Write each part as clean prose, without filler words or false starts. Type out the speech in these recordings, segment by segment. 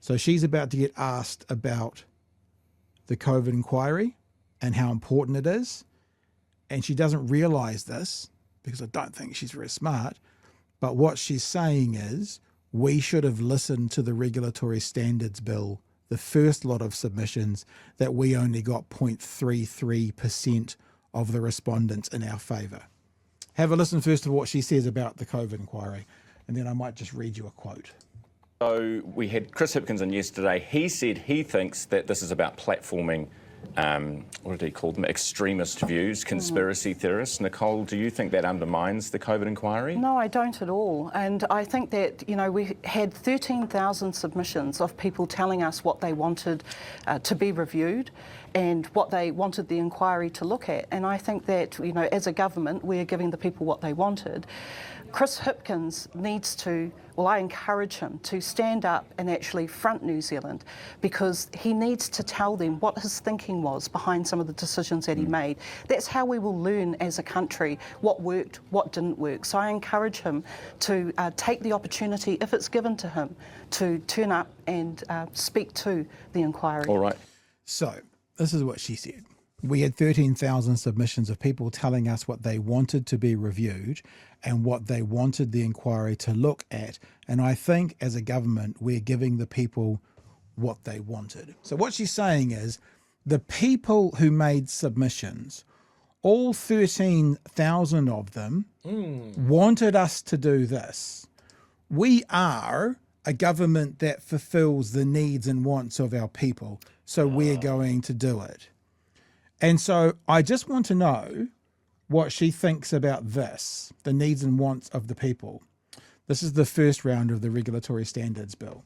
So she's about to get asked about the COVID inquiry and how important it is. And she doesn't realise this because I don't think she's very smart. But what she's saying is we should have listened to the Regulatory Standards Bill, the first lot of submissions, that we only got 0.33% of the respondents in our favour. Have a listen first to what she says about the COVID inquiry, and then I might just read you a quote. So we had Chris Hipkins in yesterday. He said he thinks that this is about platforming, what did he call them, extremist views, conspiracy theorists. Nicole, do you think that undermines the COVID inquiry? No, I don't at all. And I think that, you know, we had 13,000 submissions of people telling us what they wanted to be reviewed and what they wanted the inquiry to look at. And I think that, you know, as a government, we're giving the people what they wanted. Chris Hipkins needs to, well, I encourage him to stand up and actually front New Zealand, because he needs to tell them what his thinking was behind some of the decisions that he made. That's how we will learn as a country what worked, what didn't work. So I encourage him to take the opportunity, if it's given to him, to turn up and speak to the inquiry. All right. So this is what she said. We had 13,000 submissions of people telling us what they wanted to be reviewed and what they wanted the inquiry to look at. And I think as a government, we're giving the people what they wanted. So what she's saying is the people who made submissions, all 13,000 of them wanted us to do this. We are a government that fulfills the needs and wants of our people. So we're going to do it. And so I just want to know what she thinks about this, the needs and wants of the people. This is the first round of the Regulatory Standards Bill.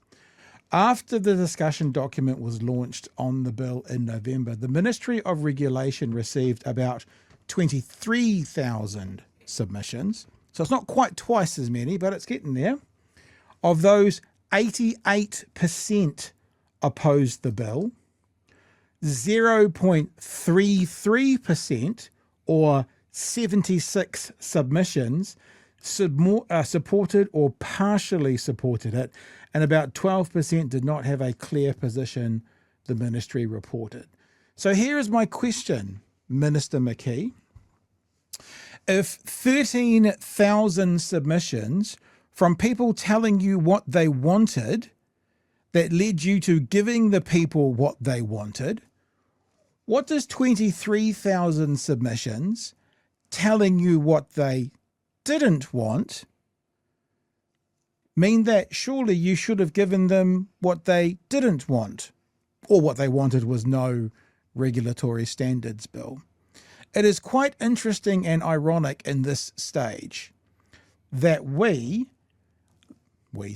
After the discussion document was launched on the bill in November, the Ministry of Regulation received about 23,000 submissions. So it's not quite twice as many, but it's getting there. Of those, 88% opposed the bill. 0.33% or 76 submissions supported or partially supported it, and about 12% did not have a clear position, the ministry reported. So here is my question, Minister McKee. If 13,000 submissions from people telling you what they wanted that led you to giving the people what they wanted, what does 23,000 submissions telling you what they didn't want mean? That surely you should have given them what they didn't want, or what they wanted was no Regulatory Standards Bill. It is quite interesting and ironic in this stage that we's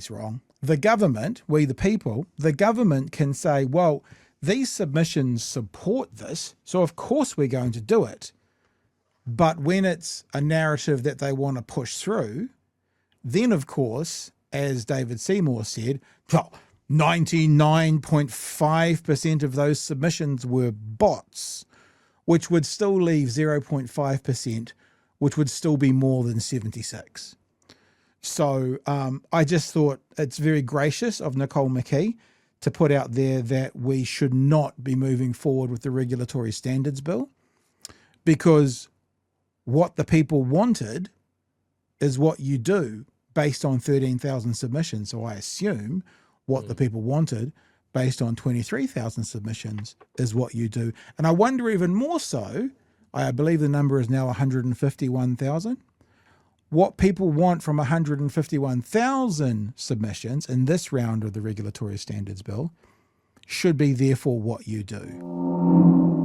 wrong, the government, we the people, the government can say, well, these submissions support this, so of course we're going to do it. But when it's a narrative that they want to push through, then of course, as David Seymour said, 99.5% of those submissions were bots, which would still leave 0.5%, which would still be more than 76. So I just thought it's very gracious of Nicole McKee to put out there that we should not be moving forward with the Regulatory Standards Bill, because what the people wanted is what you do based on 13,000 submissions. So I assume what the people wanted based on 23,000 submissions is what you do. And I wonder even more so, I believe the number is now 151,000. What people want from 151,000 submissions in this round of the Regulatory Standards Bill should be therefore what you do.